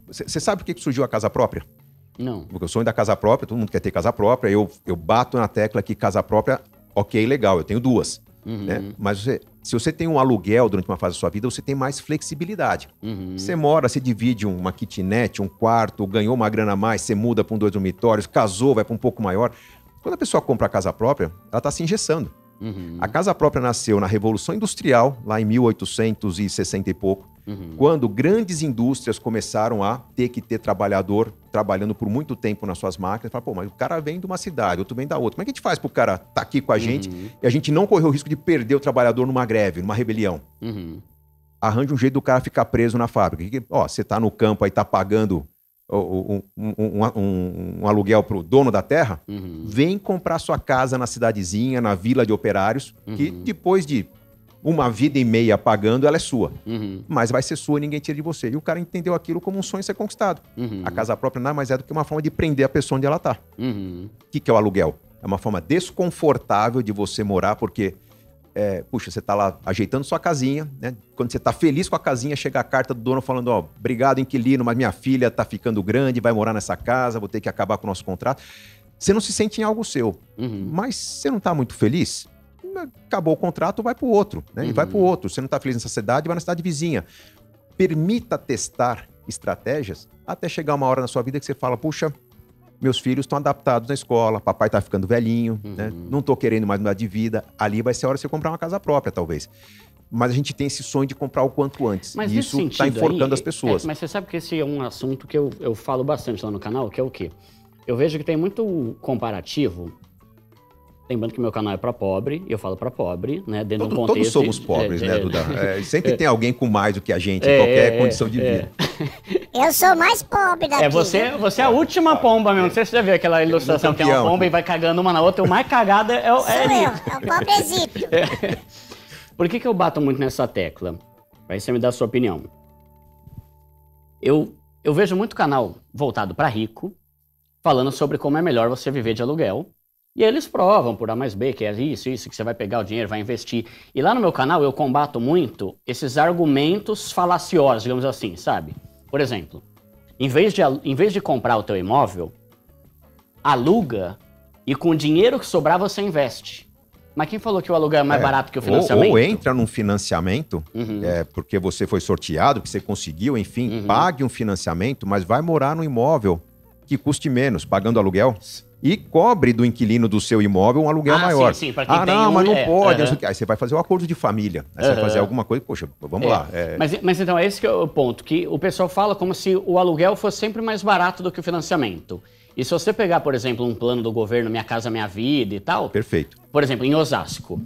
Você sabe por que surgiu a casa própria? Não. Porque o sonho da casa própria, todo mundo quer ter casa própria. Eu bato na tecla que casa própria, ok, legal, eu tenho duas. Né? Mas se você tem um aluguel durante uma fase da sua vida, você tem mais flexibilidade. Você mora, você divide uma kitnet, um quarto, ganhou uma grana a mais, você muda para 2 dormitórios, casou, vai para um pouco maior. Quando a pessoa compra a casa própria, ela está se engessando. A casa própria nasceu na Revolução Industrial, lá em 1860 e pouco, quando grandes indústrias começaram a ter que ter trabalhador trabalhando por muito tempo nas suas máquinas. Fala, pô, mas o cara vem de uma cidade, outro vem da outra. Como é que a gente faz para o cara estar aqui com a gente e a gente não correr o risco de perder o trabalhador numa greve, numa rebelião? Arranja um jeito do cara ficar preso na fábrica. Ó, você está no campo aí, está pagando um aluguel para o dono da terra, vem comprar sua casa na cidadezinha, na vila de operários, que depois de uma vida e meia pagando, ela é sua. Mas vai ser sua e ninguém tira de você. E o cara entendeu aquilo como um sonho ser conquistado. A casa própria nada mais é do que uma forma de prender a pessoa onde ela está. O que é o aluguel? É uma forma desconfortável de você morar, porque puxa, você tá lá ajeitando sua casinha, né? Quando você tá feliz com a casinha, chega a carta do dono falando, ó, obrigado, inquilino, mas minha filha tá ficando grande, vai morar nessa casa, vou ter que acabar com o nosso contrato. Você não se sente em algo seu, mas você não tá muito feliz, acabou o contrato, vai pro outro, né? E vai pro outro. Você não tá feliz nessa cidade, vai na cidade vizinha. Permita testar estratégias até chegar uma hora na sua vida que você fala, puxa, meus filhos estão adaptados na escola, papai tá ficando velhinho, né? Não tô querendo mais mudar de vida. Ali vai ser a hora de você comprar uma casa própria, talvez. Mas a gente tem esse sonho de comprar o quanto antes. Mas e isso está enforcando as pessoas. Mas você sabe que esse é um assunto que eu falo bastante lá no canal, que é o quê? Eu vejo que tem muito comparativo. Lembrando que meu canal é para pobre, e eu falo para pobre, né? Dentro de um contexto... Todos somos pobres, né, Duda? Sempre tem alguém com mais do que a gente, em qualquer condição de vida. Eu sou mais pobre daqui. Você é a última pomba mesmo. Não sei se você já viu aquela ilustração que é uma pomba e vai cagando uma na outra. O mais cagada é o... Sou eu, é o pobrezito. Por que eu bato muito nessa tecla? Aí você me dá a sua opinião. Eu vejo muito canal voltado para rico, falando sobre como é melhor você viver de aluguel. E eles provam por A mais B, que é isso, que você vai pegar o dinheiro, vai investir. E lá no meu canal eu combato muito esses argumentos falaciosos, digamos assim, sabe? Por exemplo, em vez de comprar o teu imóvel, aluga e com o dinheiro que sobrar você investe. Mas quem falou que o aluguel é mais barato que o financiamento? Ou entra num financiamento, porque você foi sorteado, que você conseguiu, enfim, pague um financiamento, mas vai morar num imóvel que custe menos, pagando aluguel. E cobre do inquilino do seu imóvel um aluguel maior. Sim, pra quem tem mas não pode. Aí você vai fazer o acordo de família. Aí você vai fazer alguma coisa, poxa, vamos lá. Mas então, esse que é o ponto, que o pessoal fala como se o aluguel fosse sempre mais barato do que o financiamento. E se você pegar, por exemplo, um plano do governo Minha Casa Minha Vida e tal... Perfeito. Por exemplo, em Osasco,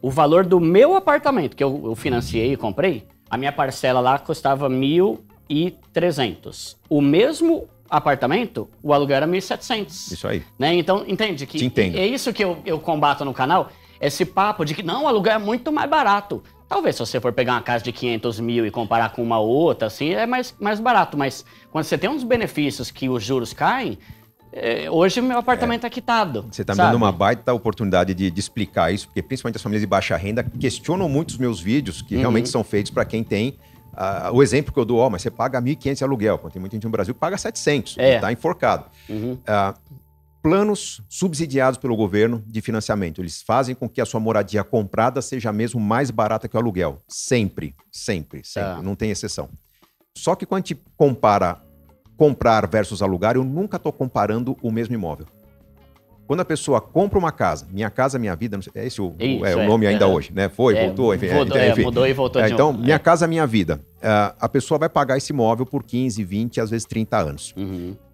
o valor do meu apartamento, que eu financiei e comprei, a minha parcela lá custava 1.300. O mesmo apartamento, o aluguel era 1.700. Isso aí. Né? Então, entende? Que é isso que eu combato no canal, esse papo de que não, o aluguel é muito mais barato. Talvez se você for pegar uma casa de 500 mil e comparar com uma outra, assim, é mais barato. Mas quando você tem uns benefícios que os juros caem, hoje meu apartamento é quitado. Você está me dando uma baita oportunidade de explicar isso, porque principalmente as famílias de baixa renda questionam muito os meus vídeos, que realmente são feitos para quem tem... o exemplo que eu dou, mas você paga 1.500 de aluguel, quando tem muita gente no Brasil que paga 700, está enforcado. Planos subsidiados pelo governo de financiamento, eles fazem com que a sua moradia comprada seja mesmo mais barata que o aluguel. Sempre. Não tem exceção. Só que quando a gente compara comprar versus alugar, eu nunca estou comparando o mesmo imóvel. Quando a pessoa compra uma casa, Minha Casa Minha Vida, esse o nome ainda hoje, né? Voltou, enfim. Mudou e voltou de Então, novo. Minha Casa Minha Vida. A pessoa vai pagar esse imóvel por 15, 20, às vezes 30 anos.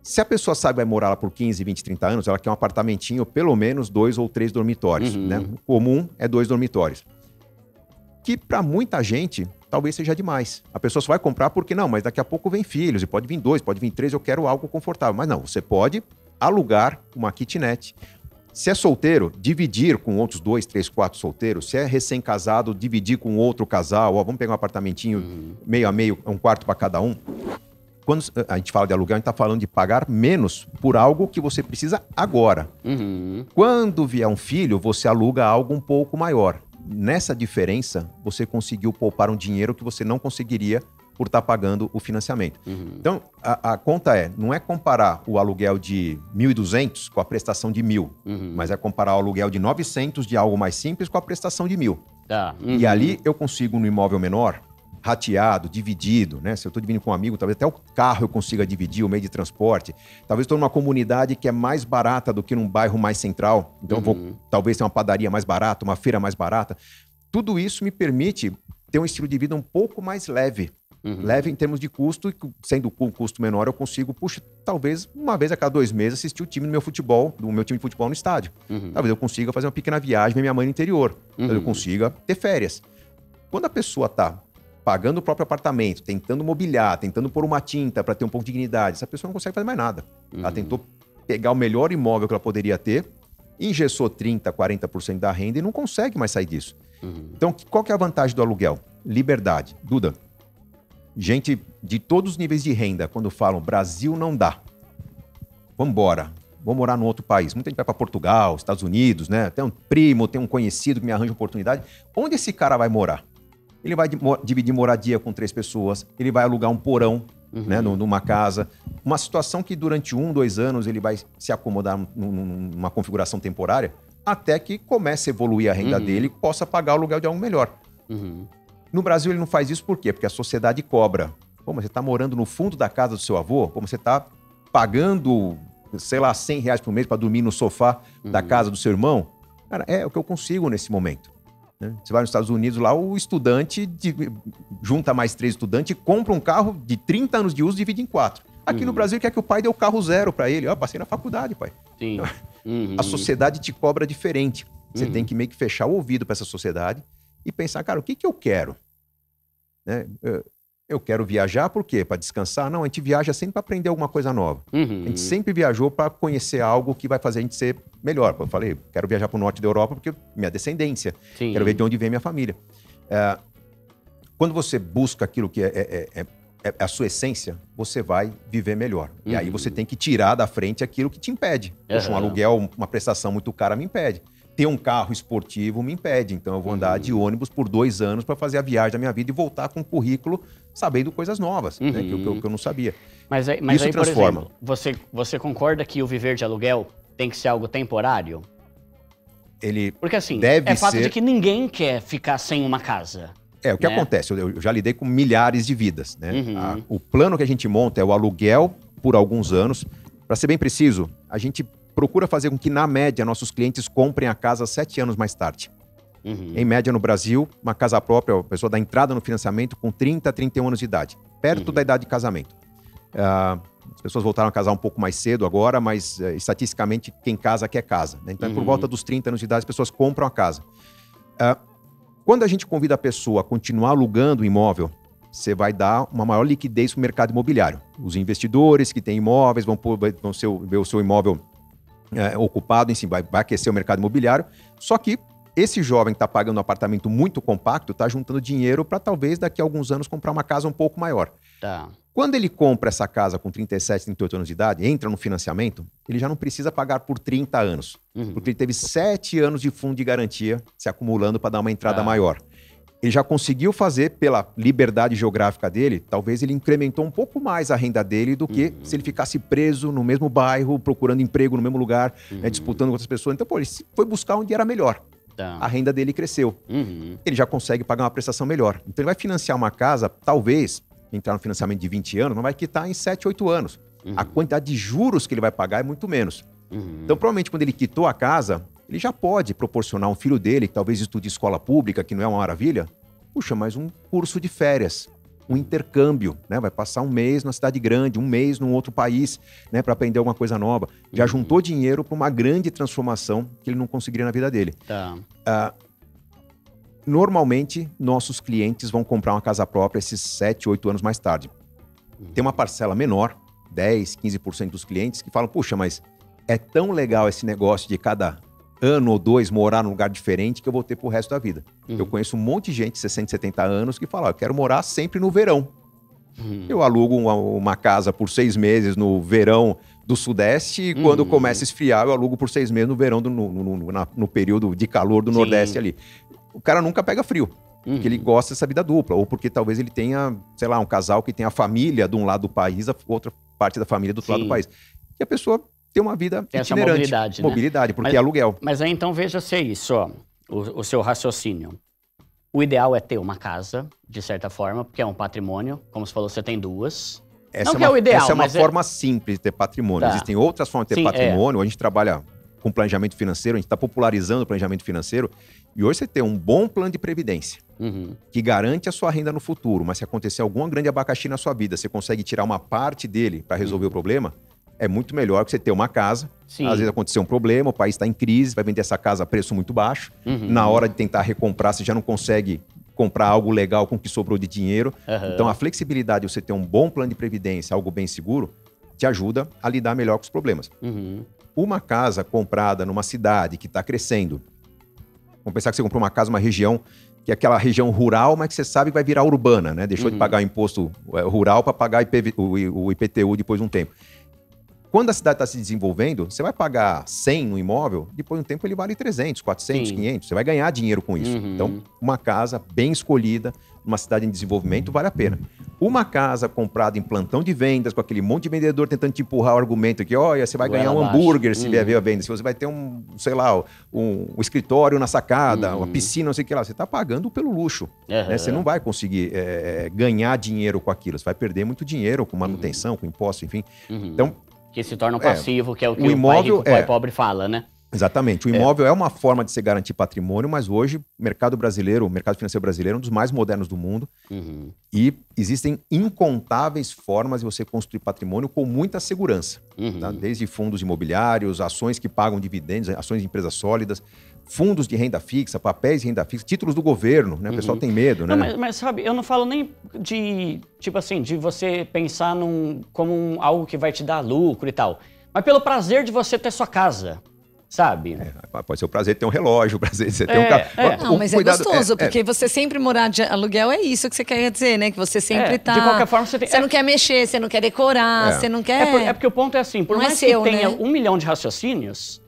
Se a pessoa sabe que vai morar lá por 15, 20, 30 anos, ela quer um apartamentinho, pelo menos 2 ou 3 dormitórios, né? O comum é 2 dormitórios. Que para muita gente, talvez seja demais. A pessoa só vai comprar porque não, mas daqui a pouco vem filhos, e pode vir 2, pode vir 3, eu quero algo confortável. Mas não, você pode alugar uma kitnet. Se é solteiro, dividir com outros 2, 3, 4 solteiros. Se é recém-casado, dividir com outro casal. Vamos pegar um apartamentinho meio a meio, um quarto para cada um. Quando a gente fala de aluguel, a gente está falando de pagar menos por algo que você precisa agora. Quando vier um filho, você aluga algo um pouco maior. Nessa diferença, você conseguiu poupar um dinheiro que você não conseguiria por estar pagando o financiamento. Então, a conta não é comparar o aluguel de 1.200 com a prestação de 1.000, mas é comparar o aluguel de 900 de algo mais simples com a prestação de 1.000. Tá. E ali eu consigo, no imóvel menor, rateado, dividido, né? Se eu estou dividindo com um amigo, talvez até o carro eu consiga dividir, o meio de transporte. Talvez estou numa comunidade que é mais barata do que num bairro mais central. Então, eu vou talvez ter uma padaria mais barata, uma feira mais barata. Tudo isso me permite ter um estilo de vida um pouco mais leve. Leve em termos de custo, e sendo o custo menor, eu consigo, talvez uma vez a cada 2 meses assistir o time do meu futebol, do meu time de futebol no estádio. Talvez eu consiga fazer uma pequena viagem com minha mãe no interior. Talvez eu consiga ter férias. Quando a pessoa está pagando o próprio apartamento, tentando mobiliar, tentando pôr uma tinta para ter um pouco de dignidade, essa pessoa não consegue fazer mais nada. Ela tentou pegar o melhor imóvel que ela poderia ter, engessou 30%, 40% da renda e não consegue mais sair disso. Então, qual que é a vantagem do aluguel? Liberdade. Duda, gente de todos os níveis de renda, quando falam Brasil não dá, vamos embora, vou morar num outro país. Muita gente vai para Portugal, Estados Unidos, né? Tem um primo, tem um conhecido que me arranja oportunidade. Onde esse cara vai morar? Ele vai dividir moradia com 3 pessoas, ele vai alugar um porão, né, numa casa. Uma situação que durante 1, 2 anos ele vai se acomodar numa configuração temporária, até que comece a evoluir a renda dele e possa pagar o aluguel de algo melhor. No Brasil ele não faz isso por quê? Porque a sociedade cobra. Pô, mas você está morando no fundo da casa do seu avô? Pô, mas você está pagando, sei lá, R$100 por mês para dormir no sofá da casa do seu irmão? Cara, é o que eu consigo nesse momento. Você vai nos Estados Unidos, lá o estudante junta mais 3 estudantes e compra um carro de 30 anos de uso e divide em 4. Aqui no Brasil, quer que o pai dê o carro 0 para ele. Passei na faculdade, pai. Sim. A sociedade te cobra diferente. Você tem que meio que fechar o ouvido para essa sociedade e pensar, cara, o que eu quero? Né? Eu quero viajar por quê? Para descansar? Não, a gente viaja sempre para aprender alguma coisa nova. A gente sempre viajou para conhecer algo que vai fazer a gente ser melhor. Eu falei, quero viajar para o norte da Europa porque minha descendência. Sim. Quero ver de onde vem minha família. Quando você busca aquilo que é a sua essência, você vai viver melhor. E aí você tem que tirar da frente aquilo que te impede. Poxa, um aluguel, uma prestação muito cara me impede. Ter um carro esportivo me impede. Então eu vou andar de ônibus por 2 anos para fazer a viagem da minha vida e voltar com um currículo sabendo coisas novas, né, que eu não sabia. Mas aí, transforma. por exemplo, você concorda que o viver de aluguel tem que ser algo temporário? Porque assim, é fato de que ninguém quer ficar sem uma casa. O que acontece? Eu já lidei com milhares de vidas, né? O plano que a gente monta é o aluguel por alguns anos. Para ser bem preciso, a gente procura fazer com que, na média, nossos clientes comprem a casa 7 anos mais tarde. Em média, no Brasil, uma casa própria, a pessoa dá entrada no financiamento com 30, 31 anos de idade, perto da idade de casamento. As pessoas voltaram a casar um pouco mais cedo agora, mas estatisticamente quem casa quer casa, né? Então, por volta dos 30 anos de idade, as pessoas compram a casa. Quando a gente convida a pessoa a continuar alugando o imóvel, você vai dar uma maior liquidez para o mercado imobiliário. Os investidores que têm imóveis vão ver o seu imóvel ocupado, enfim, vai aquecer o mercado imobiliário. Só que esse jovem que está pagando um apartamento muito compacto está juntando dinheiro para talvez daqui a alguns anos comprar uma casa um pouco maior. Tá. Quando ele compra essa casa com 37, 38 anos de idade, entra no financiamento, ele já não precisa pagar por 30 anos. Porque ele teve 7 anos de fundo de garantia se acumulando para dar uma entrada maior. Ele já conseguiu fazer, pela liberdade geográfica dele, talvez ele incrementou um pouco mais a renda dele do que se ele ficasse preso no mesmo bairro, procurando emprego no mesmo lugar, né, disputando com outras pessoas. Então, ele foi buscar onde era melhor. A renda dele cresceu. Ele já consegue pagar uma prestação melhor. Então, ele vai financiar uma casa, talvez, entrar no financiamento de 20 anos, não vai quitar em 7, 8 anos. A quantidade de juros que ele vai pagar é muito menos. Então, provavelmente, quando ele quitou a casa, ele já pode proporcionar um filho dele, que talvez estude escola pública, que não é uma maravilha, puxa, mas um curso de férias, um intercâmbio, né? Vai passar um mês na cidade grande, um mês num outro país, né? Para aprender alguma coisa nova. Já juntou dinheiro para uma grande transformação que ele não conseguiria na vida dele. Normalmente, nossos clientes vão comprar uma casa própria esses 7, 8 anos mais tarde. Tem uma parcela menor, 10, 15% dos clientes, que falam, puxa, mas é tão legal esse negócio de cada ano ou 2 morar num lugar diferente que eu vou ter pro resto da vida. Eu conheço um monte de gente de 60, 70 anos que fala, eu quero morar sempre no verão. Eu alugo uma casa por 6 meses no verão do Sudeste e quando começa a esfriar, eu alugo por 6 meses no verão, no período de calor do Nordeste ali. O cara nunca pega frio. porque ele gosta dessa vida dupla, ou porque talvez ele tenha, sei lá, um casal que tem a família de um lado do país, a outra parte da família do outro lado do país. E a pessoa tem uma vida tem itinerante. Essa mobilidade, né? Mobilidade, porque é aluguel. Mas aí então veja-se isso, ó, o seu raciocínio. O ideal é ter uma casa, de certa forma, porque é um patrimônio. Como você falou, você tem duas. Essa é o ideal, essa é uma forma simples de ter patrimônio. Tá. Existem outras formas de ter patrimônio. A gente trabalha com planejamento financeiro, a gente está popularizando o planejamento financeiro. E hoje você tem um bom plano de previdência, que garante a sua renda no futuro. Mas se acontecer alguma grande abacaxi na sua vida, você consegue tirar uma parte dele para resolver o problema, é muito melhor que você ter uma casa. Sim. Às vezes aconteceu um problema, o país está em crise, vai vender essa casa a preço muito baixo. Na hora de tentar recomprar, você já não consegue comprar algo legal com o que sobrou de dinheiro. Então, a flexibilidade de você ter um bom plano de previdência, algo bem seguro, te ajuda a lidar melhor com os problemas. Uma casa comprada numa cidade que está crescendo, vamos pensar que você comprou uma casa numa região que é aquela região rural, mas que você sabe que vai virar urbana, né? Deixou de pagar o imposto rural para pagar o IPTU depois de um tempo. Quando a cidade está se desenvolvendo, você vai pagar 100 no imóvel, depois de um tempo ele vale 300, 400, 500. Você vai ganhar dinheiro com isso. Então, uma casa bem escolhida, numa cidade em desenvolvimento, vale a pena. Uma casa comprada em plantão de vendas, com aquele monte de vendedor tentando te empurrar o argumento que, olha, você vai ganhar um hambúrguer se vier a venda, se você vai ter sei lá, um escritório na sacada, uma piscina, não sei o que lá. Você está pagando pelo luxo. Né? Você não vai conseguir ganhar dinheiro com aquilo. Você vai perder muito dinheiro com manutenção, com imposto, enfim. Então, que se torna um passivo, que é o que o imóvel, o pai rico, o pai pobre fala, né? Exatamente. O imóvel é uma forma de se garantir patrimônio, mas hoje o mercado brasileiro, o mercado financeiro brasileiro é um dos mais modernos do mundo. E existem incontáveis formas de você construir patrimônio com muita segurança. Tá? Desde fundos imobiliários, ações que pagam dividendos, ações de empresas sólidas, fundos de renda fixa, papéis de renda fixa, títulos do governo, né? O pessoal tem medo, né? Não, mas sabe, eu não falo nem de, tipo assim, de você pensar como algo que vai te dar lucro e tal, mas pelo prazer de você ter sua casa, sabe? Pode ser o prazer de ter um relógio, o prazer de você ter um carro. Não, mas é gostoso, porque você sempre morar de aluguel é isso que você quer dizer, né? Que você sempre tá... De qualquer forma, você tem... Você não quer mexer, você não quer decorar, você não quer... É porque o ponto é assim, por mais que tenha 1 milhão de raciocínios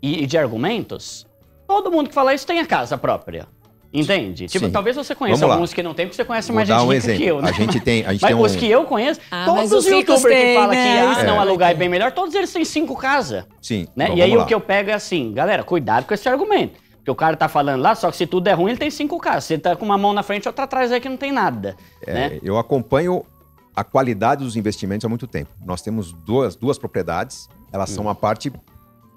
e de argumentos, todo mundo que fala isso tem a casa própria. Entende? Tipo, talvez você conheça alguns que não tem, porque você conhece mais gente rica que eu, né? A gente tem os que eu conheço, todos os youtubers que falam que não, alugar é bem melhor, todos eles têm 5 casas. Sim. Né? Bom, e aí o que eu pego é assim, galera, cuidado com esse argumento. Porque o cara tá falando lá, só que se tudo é ruim, ele tem 5 casas. Se ele tá com uma mão na frente e outra atrás aí que não tem nada. Né? Eu acompanho a qualidade dos investimentos há muito tempo. Nós temos duas propriedades, elas são uma parte...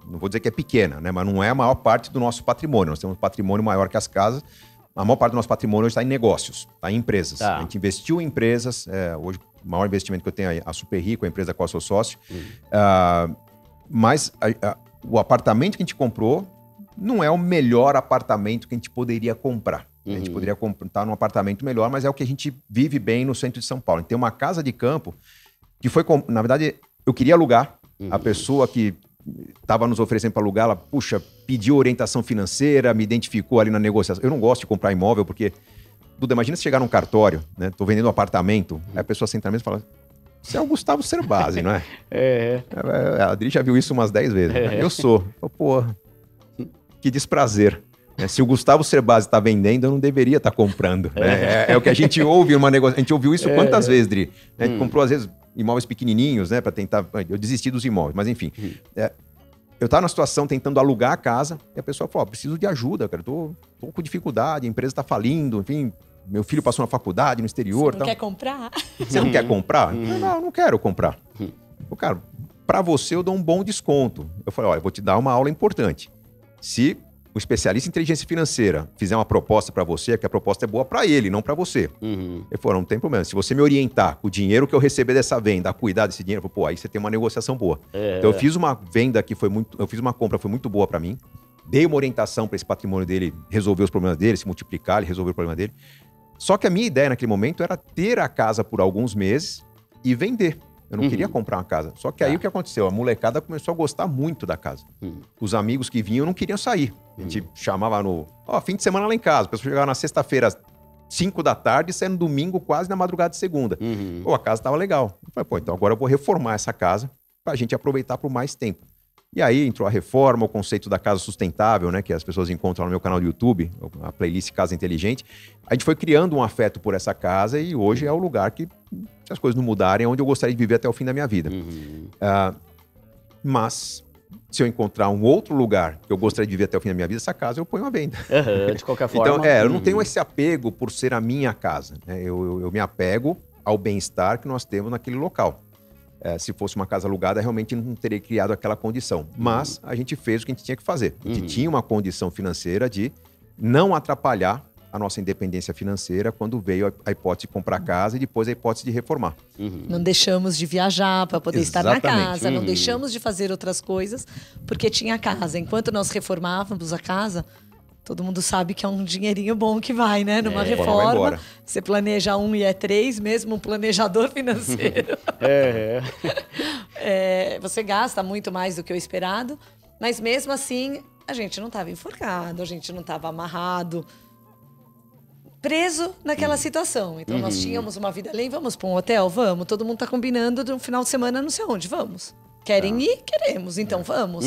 Não vou dizer que é pequena, né? Mas não é a maior parte do nosso patrimônio. Nós temos um patrimônio maior que as casas. A maior parte do nosso patrimônio hoje está em negócios, está em empresas. A gente investiu em empresas. Hoje, o maior investimento que eu tenho é a Super Rico, a empresa da qual eu sou sócio. Mas o apartamento que a gente comprou não é o melhor apartamento que a gente poderia comprar. A gente poderia comprar num apartamento melhor, mas é o que a gente vive bem no centro de São Paulo. A gente tem uma casa de campo que foi... Na verdade, eu queria alugar. A pessoa que estava nos oferecendo para alugar, ela, pediu orientação financeira, me identificou ali na negociação. Eu não gosto de comprar imóvel porque, Duda, imagina se chegar num cartório, né? Tô vendendo um apartamento, aí a pessoa senta na mesa e fala, você é o Gustavo Cerbasi, não é? A Adri já viu isso umas 10 vezes. Eu sou. Porra, que desprazer. Se o Gustavo Cerbasi está vendendo, eu não deveria estar comprando. Né? É o que a gente ouve numa negociação. A gente ouviu isso quantas vezes, Dri? A gente comprou, às vezes, imóveis pequenininhos, né? Para tentar... Eu desisti dos imóveis, mas enfim. Eu estava numa situação tentando alugar a casa e a pessoa falou, preciso de ajuda, cara. Tô com dificuldade, a empresa está falindo, enfim... Meu filho passou na faculdade, no exterior. Você não quer comprar? Você não quer comprar? Não, não quero comprar. Cara, para você eu dou um bom desconto. Eu falei, olha, eu vou te dar uma aula importante. Se o especialista em inteligência financeira fizer uma proposta para você, é que a proposta é boa para ele, não para você. Ele falou, não tem problema. Se você me orientar com o dinheiro que eu receber dessa venda, a cuidar desse dinheiro, eu falei, aí você tem uma negociação boa. Então eu fiz uma venda que foi muito... Eu fiz uma compra que foi muito boa para mim. Dei uma orientação para esse patrimônio dele resolver os problemas dele, se multiplicar, ele resolver o problema dele. Só que a minha ideia naquele momento era ter a casa por alguns meses e vender. Eu não queria comprar uma casa. Só que aí o que aconteceu? A molecada começou a gostar muito da casa. Os amigos que vinham não queriam sair. A gente chamava no... fim de semana lá em casa. A pessoa chegava na sexta-feira às 5 da tarde e saia no domingo quase na madrugada de segunda. A casa estava legal. Eu falei, então agora eu vou reformar essa casa pra gente aproveitar por mais tempo. E aí entrou a reforma, o conceito da casa sustentável, né, que as pessoas encontram no meu canal do YouTube, a playlist Casa Inteligente. A gente foi criando um afeto por essa casa e hoje é o lugar que, se as coisas não mudarem, é onde eu gostaria de viver até o fim da minha vida. Mas, se eu encontrar um outro lugar que eu gostaria de viver até o fim da minha vida, essa casa eu ponho à venda. De qualquer forma. Então, eu não tenho esse apego por ser a minha casa, né? Eu me apego ao bem-estar que nós temos naquele local. Se fosse uma casa alugada, realmente não teria criado aquela condição. Mas a gente fez o que a gente tinha que fazer. A gente tinha uma condição financeira de não atrapalhar a nossa independência financeira quando veio a hipótese de comprar casa e depois a hipótese de reformar. Não deixamos de viajar para poder estar na Exatamente. casa, não deixamos de fazer outras coisas porque tinha casa. Enquanto nós reformávamos a casa, todo mundo sabe que é um dinheirinho bom que vai, né? Numa reforma, você planeja 1 e é 3, mesmo um planejador financeiro. Você gasta muito mais do que o esperado, mas mesmo assim, a gente não estava enforcado, a gente não estava amarrado, preso naquela situação. Então, nós tínhamos uma vida além, vamos para um hotel? Vamos. Todo mundo está combinando de um final de semana, não sei onde, vamos. Querem ir? Queremos, então vamos.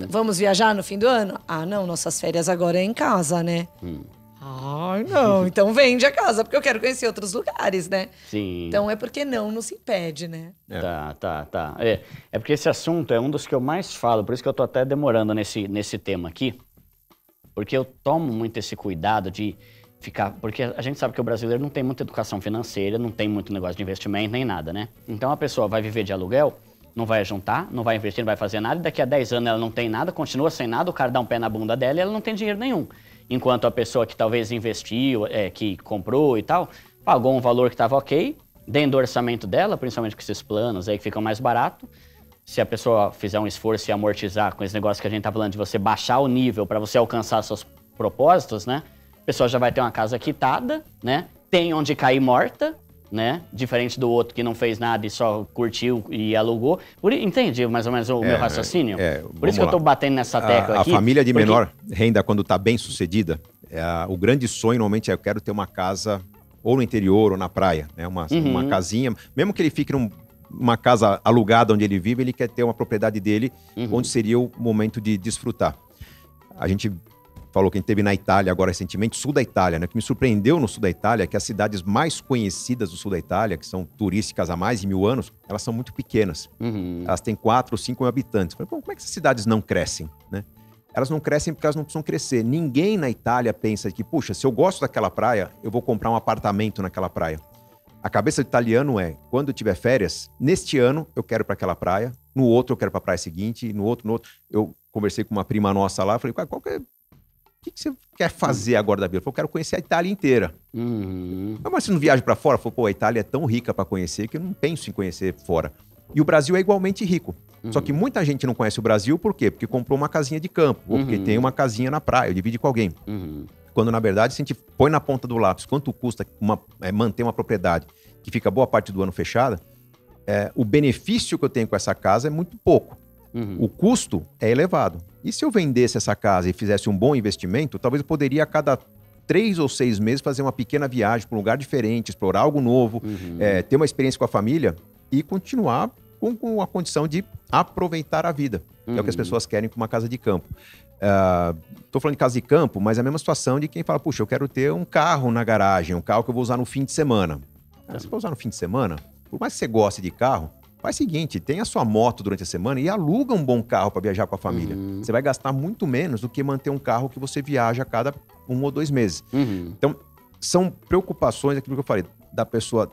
Vamos viajar no fim do ano? Ah, não, nossas férias agora é em casa, né? Ai, não, então vende a casa, porque eu quero conhecer outros lugares, né? Sim. Então é porque não nos impede, né? Tá. É porque esse assunto é um dos que eu mais falo, por isso que eu tô até demorando nesse tema aqui, porque eu tomo muito esse cuidado de ficar... Porque a gente sabe que o brasileiro não tem muita educação financeira, não tem muito negócio de investimento, nem nada, né? Então a pessoa vai viver de aluguel, não vai juntar, não vai investir, não vai fazer nada, e daqui a 10 anos ela não tem nada, continua sem nada, o cara dá um pé na bunda dela e ela não tem dinheiro nenhum. Enquanto a pessoa que talvez investiu, que comprou e tal, pagou um valor que estava ok, dentro do orçamento dela, principalmente com esses planos aí que ficam mais barato. Se a pessoa fizer um esforço e amortizar com esse negócio que a gente tá falando de você baixar o nível para você alcançar seus propósitos, né? A pessoa já vai ter uma casa quitada, né? Tem onde cair morta, né? Diferente do outro que não fez nada e só curtiu e alugou. Entende mais ou menos o meu raciocínio? Por isso que eu tô batendo nessa tecla aqui. A família de menor renda, quando tá bem sucedida, o grande sonho normalmente é: eu quero ter uma casa ou no interior ou na praia, né? Uma casinha, mesmo que ele fique numa casa alugada onde ele vive, ele quer ter uma propriedade dele, onde seria o momento de desfrutar. A gente falou que a gente teve na Itália agora recentemente, sul da Itália, né? O que me surpreendeu no sul da Itália é que as cidades mais conhecidas do sul da Itália, que são turísticas há mais de 1000 anos, elas são muito pequenas. Elas têm 4 ou 5 mil habitantes. Falei, como é que essas cidades não crescem, né? Elas não crescem porque elas não precisam crescer. Ninguém na Itália pensa que, puxa, se eu gosto daquela praia, eu vou comprar um apartamento naquela praia. A cabeça do italiano é: quando eu tiver férias, neste ano eu quero ir para aquela praia, no outro eu quero para a praia seguinte, no outro. Eu conversei com uma prima nossa lá, falei, qual que é... O que você quer fazer agora da vida? Eu falei, eu quero conhecer a Itália inteira. Mas você não viaja para fora? Eu falei, a Itália é tão rica para conhecer que eu não penso em conhecer fora. E o Brasil é igualmente rico. Só que muita gente não conhece o Brasil, por quê? Porque comprou uma casinha de campo, ou porque tem uma casinha na praia, divide com alguém. Quando, na verdade, se a gente põe na ponta do lápis quanto custa manter uma propriedade que fica boa parte do ano fechada, o benefício que eu tenho com essa casa é muito pouco. O custo é elevado. E se eu vendesse essa casa e fizesse um bom investimento, talvez eu poderia a cada 3 ou 6 meses fazer uma pequena viagem para um lugar diferente, explorar algo novo, ter uma experiência com a família e continuar com a condição de aproveitar a vida. Que é o que as pessoas querem com uma casa de campo. Tô falando de casa de campo, mas é a mesma situação de quem fala, puxa, eu quero ter um carro na garagem, um carro que eu vou usar no fim de semana. Se for usar no fim de semana, por mais que você goste de carro, faz o seguinte, tem a sua moto durante a semana e aluga um bom carro para viajar com a família. Você vai gastar muito menos do que manter um carro que você viaja a cada 1 ou 2 meses. Então, são preocupações, aquilo que eu falei, da pessoa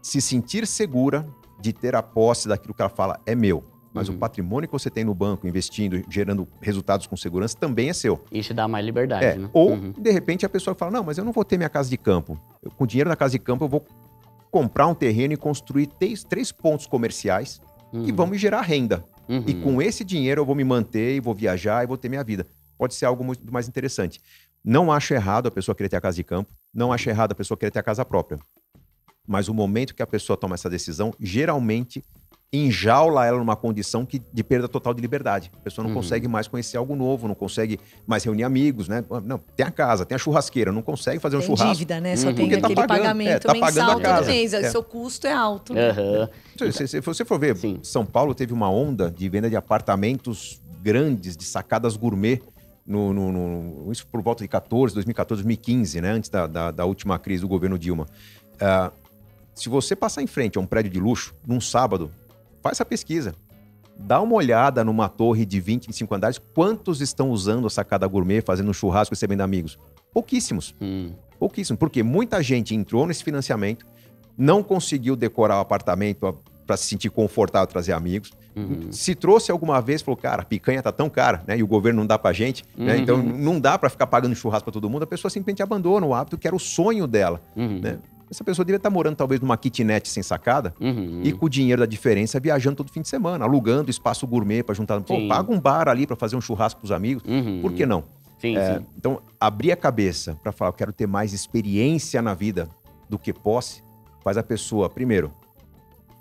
se sentir segura de ter a posse daquilo que ela fala, é meu. Mas o patrimônio que você tem no banco, investindo, gerando resultados com segurança, também é seu. E te dá mais liberdade, né? Ou, de repente, a pessoa fala, não, mas eu não vou ter minha casa de campo. Com o dinheiro da casa de campo, eu vou comprar um terreno e construir 3 pontos comerciais que vão me gerar renda. E com esse dinheiro eu vou me manter e vou viajar e vou ter minha vida. Pode ser algo muito mais interessante. Não acho errado a pessoa querer ter a casa de campo, não acho errado a pessoa querer ter a casa própria. Mas o momento que a pessoa toma essa decisão, geralmente enjaula ela numa condição de perda total de liberdade. A pessoa não consegue mais conhecer algo novo, não consegue mais reunir amigos, né? Não, tem a casa, tem a churrasqueira, não consegue fazer um churrasco. Tem dívida, né? Só tem Porque aquele pagamento tá mensal pagando a casa. todo mês. Seu custo é alto. Né? Se você for ver, São Paulo teve uma onda de venda de apartamentos grandes, de sacadas gourmet, isso por volta de 2014, 2015, né? Antes da última crise do governo Dilma. Se você passar em frente a um prédio de luxo, num sábado, faz essa pesquisa. Dá uma olhada numa torre de 20, 25 andares. Quantos estão usando a sacada gourmet, fazendo um churrasco e recebendo amigos? Pouquíssimos. Pouquíssimos. Porque muita gente entrou nesse financiamento, não conseguiu decorar o apartamento para se sentir confortável, trazer amigos. Se trouxe alguma vez, falou, cara, a picanha tá tão cara, né? E o governo não dá pra gente, né? Então não dá para ficar pagando churrasco para todo mundo. A pessoa simplesmente abandona o hábito que era o sonho dela, né? Essa pessoa devia estar morando talvez numa kitnet sem sacada e com o dinheiro da diferença viajando todo fim de semana, alugando espaço gourmet para juntar. Pô, paga um bar ali para fazer um churrasco pros amigos. Por que não? Sim. Então, abrir a cabeça para falar, eu quero ter mais experiência na vida do que posse, faz a pessoa, primeiro,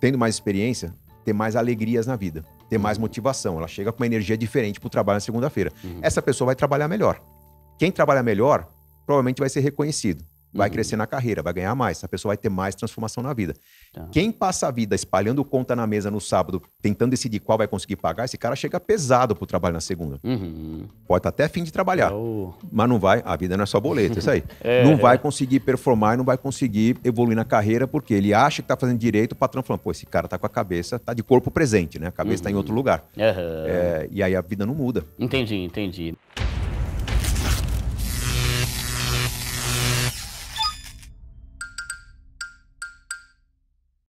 tendo mais experiência, ter mais alegrias na vida, ter mais motivação. Ela chega com uma energia diferente pro trabalho na segunda-feira. Essa pessoa vai trabalhar melhor. Quem trabalha melhor, provavelmente vai ser reconhecido. Vai crescer na carreira, vai ganhar mais. Essa pessoa vai ter mais transformação na vida. Quem passa a vida espalhando conta na mesa no sábado, tentando decidir qual vai conseguir pagar, esse cara chega pesado pro trabalho na segunda. Pode estar até a fim de trabalhar, mas não vai. A vida não é só boleto, isso aí. Não vai conseguir performar, não vai conseguir evoluir na carreira, porque ele acha que tá fazendo direito, o patrão falando, pô, esse cara tá com a cabeça, tá de corpo presente, né? A cabeça tá em outro lugar. E aí a vida não muda. Entendi.